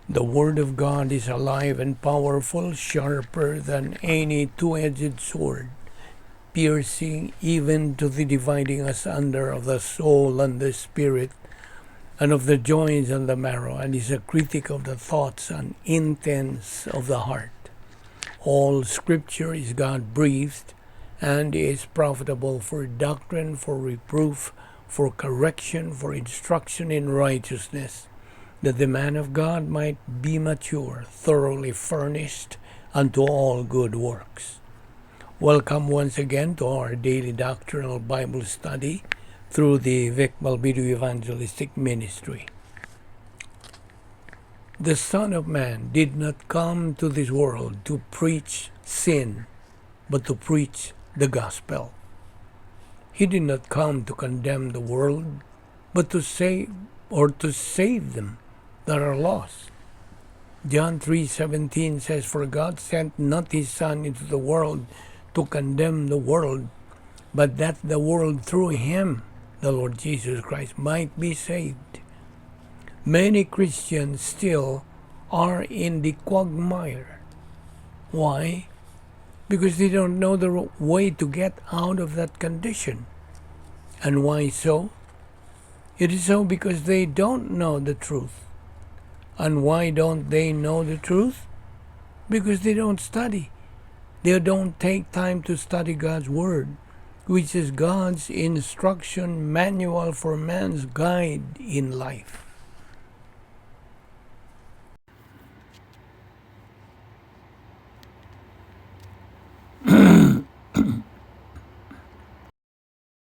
The Word of God is alive and powerful, sharper than any two-edged sword, piercing even to the dividing asunder of the soul and the spirit, and of the joints and the marrow, and is a critic of the thoughts and intents of the heart. All Scripture is God-breathed, and is profitable for doctrine, for reproof, for correction, for instruction in righteousness, that the man of God might be mature, thoroughly furnished unto all good works. Welcome once again to our daily doctrinal Bible study through the Balbido Evangelistic Ministry. The Son of Man did not come to this world to preach sin, but to preach the gospel. He did not come to condemn the world, but to save them that are lost. John 3:17 says, "For God sent not his Son into the world to condemn the world, but that the world through him, the Lord Jesus Christ, might be saved." Many Christians still are in the quagmire. Why? Because they don't know the way to get out of that condition. And why so? It is so because they don't know the truth. And why don't they know the truth? Because they don't study. They don't take time to study God's Word, which is God's instruction manual for man's guide in life.